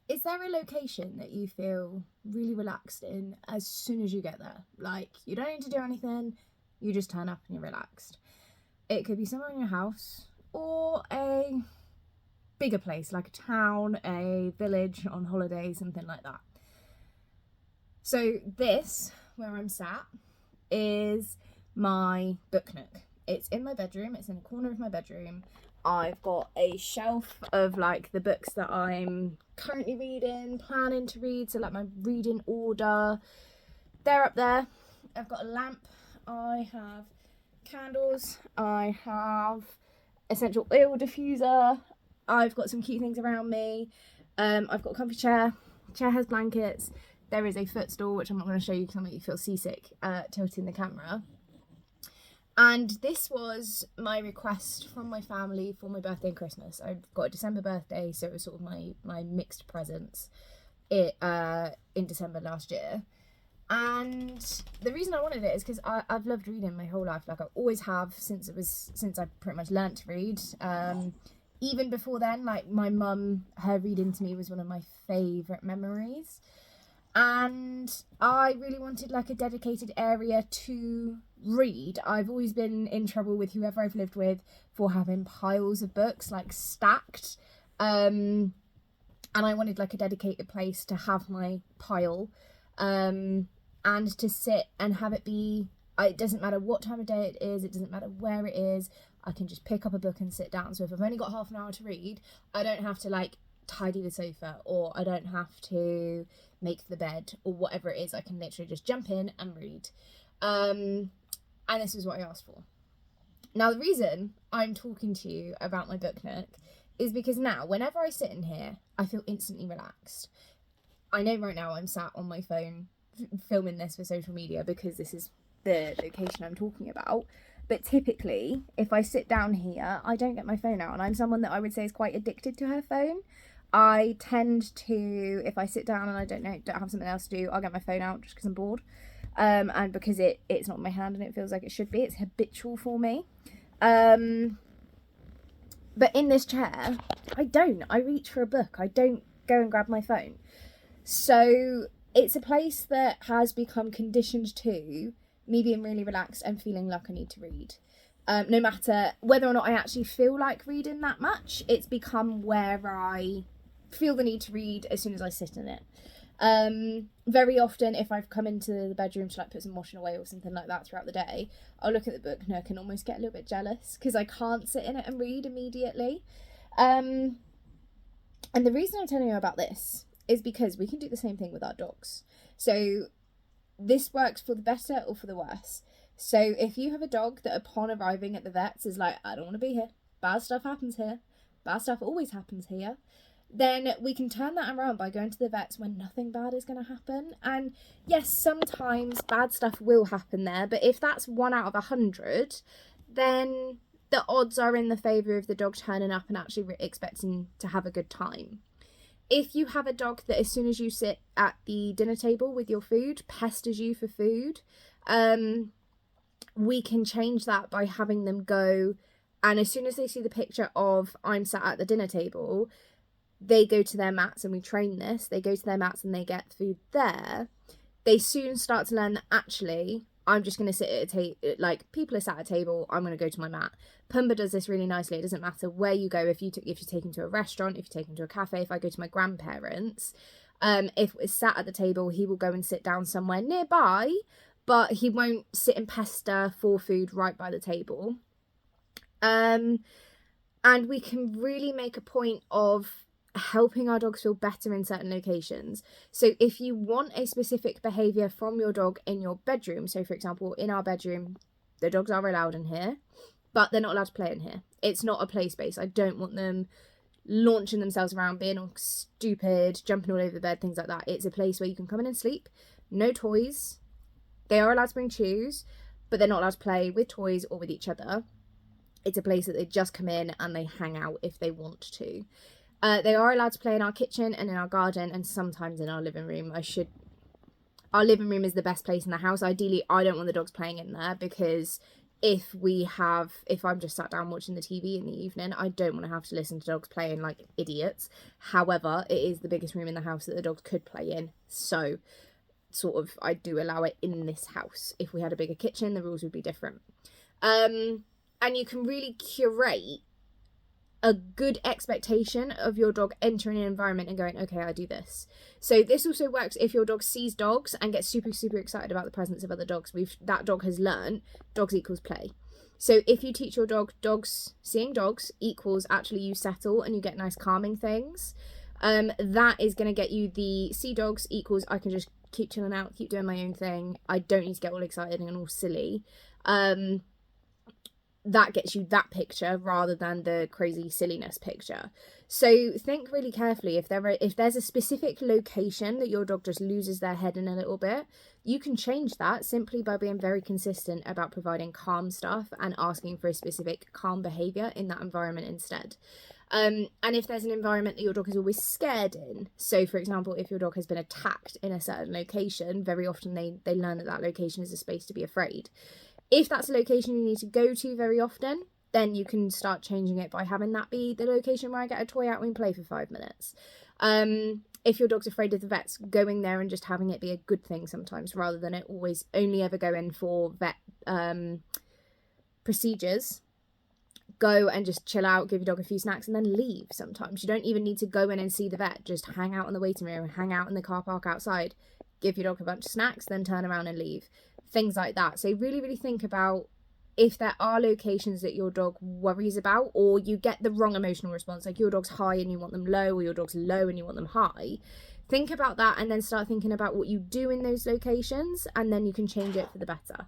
Is there a location that you feel really relaxed in as soon as you get there? Like, you don't need to do anything, you just turn up and you're relaxed. It could be somewhere in your house or a bigger place, like a town, a village on holiday, something like that. So, this, where I'm sat, is my book nook. It's in my bedroom, it's in a corner of my bedroom. I've got a shelf of like the books that I'm currently reading, planning to read, so like my reading order. They're up there. I've got a lamp. I have candles. I have essential oil diffuser. I've got some cute things around me. I've got a comfy chair. Chair has blankets. There is a footstool, which I'm not going to show you because I'll make you feel seasick, tilting the camera. And this was my request from my family for my birthday and Christmas. I've got a December birthday, so it was sort of my mixed presents in December last year. And the reason I wanted it is because I've loved reading my whole life. Like I always have since I pretty much learnt to read. Even before then, like my mum, her reading to me was one of my favourite memories. And I really wanted like a dedicated area to read. I've always been in trouble with whoever I've lived with for having piles of books like stacked. And I wanted like a dedicated place to have my pile, and to sit and have it be. It doesn't matter what time of day it is. It doesn't matter where it is. I can just pick up a book and sit down. So if I've only got half an hour to read, I don't have to like tidy the sofa, or I don't have to make the bed, or whatever it is. I can literally just jump in and read. And this is what I asked for. Now, the reason I'm talking to you about my book nook is because now, whenever I sit in here, I feel instantly relaxed. I know right now I'm sat on my phone filming this for social media because this is the location I'm talking about. But typically, if I sit down here, I don't get my phone out. And I'm someone that I would say is quite addicted to her phone. I tend to, if I sit down and I don't have something else to do, I'll get my phone out just because I'm bored. And because it's not in my hand and it feels like it should be. It's habitual for me. But in this chair, I reach for a book. I don't go and grab my phone. So it's a place that has become conditioned to me being really relaxed and feeling like I need to read. No matter whether or not I actually feel like reading that much, it's become where I feel the need to read as soon as I sit in it. Very often, if I've come into the bedroom to like put some washing away or something like that throughout the day, I'll look at the book nook and almost get a little bit jealous because I can't sit in it and read immediately. And the reason I'm telling you about this is because we can do the same thing with our dogs. So this works for the better or for the worse. So if you have a dog that upon arriving at the vets is like, I don't want to be here, bad stuff happens here, bad stuff always happens here, then we can turn that around by going to the vets when nothing bad is going to happen. And yes, sometimes bad stuff will happen there, but if that's 1 out of 100, then the odds are in the favour of the dog turning up and actually expecting to have a good time. If you have a dog that as soon as you sit at the dinner table with your food pesters you for food, we can change that by having them go, and as soon as they see the picture of I'm sat at the dinner table, they go to their mats. And we train this, they go to their mats and they get food there. They soon start to learn that actually I'm just going to sit at a table, like people are sat at a table, I'm going to go to my mat. Pumba does this really nicely. It doesn't matter where you go. If you take him to a restaurant, if you take him to a cafe, if I go to my grandparents, if we're sat at the table, he will go and sit down somewhere nearby, but he won't sit and pester for food right by the table. And we can really make a point of helping our dogs feel better in certain locations. So if you want a specific behaviour from your dog in your bedroom, so for example, in our bedroom, the dogs are allowed in here, but they're not allowed to play in here. It's not a play space. I don't want them launching themselves around, being all stupid, jumping all over the bed, things like that. It's a place where you can come in and sleep, no toys. They are allowed to bring chews, but they're not allowed to play with toys or with each other. It's a place that they just come in and they hang out if they want to. They are allowed to play in our kitchen and in our garden and sometimes in our living room. Our living room is the best place in the house. Ideally, I don't want the dogs playing in there because if I'm just sat down watching the TV in the evening, I don't want to have to listen to dogs playing like idiots. However, it is the biggest room in the house that the dogs could play in. So sort of I do allow it in this house. If we had a bigger kitchen, the rules would be different. And you can really curate a good expectation of your dog entering an environment and going, okay, I do this. So this also works if your dog sees dogs and gets super, super excited about the presence of other dogs. That dog has learned dogs equals play. So if you teach your dog seeing dogs equals actually you settle and you get nice calming things, that is going to get you the see dogs equals I can just keep chilling out, keep doing my own thing. I don't need to get all excited and all silly. That gets you that picture rather than the crazy silliness picture. So think really carefully. If there's a specific location that your dog just loses their head in a little bit, you can change that simply by being very consistent about providing calm stuff and asking for a specific calm behavior in that environment instead. And if there's an environment that your dog is always scared in, so for example, if your dog has been attacked in a certain location, very often they learn that location is a space to be afraid. If that's a location you need to go to very often, then you can start changing it by having that be the location where I get a toy out and play for 5 minutes. If your dog's afraid of the vets, going there and just having it be a good thing sometimes, rather than it always only ever go in for vet procedures. Go and just chill out, give your dog a few snacks and then leave sometimes. You don't even need to go in and see the vet. Just hang out in the waiting room, hang out in the car park outside, give your dog a bunch of snacks, then turn around and leave. Things like that. So really, really think about if there are locations that your dog worries about, or you get the wrong emotional response, like your dog's high and you want them low, or your dog's low and you want them high. Think about that and then start thinking about what you do in those locations, and then you can change it for the better.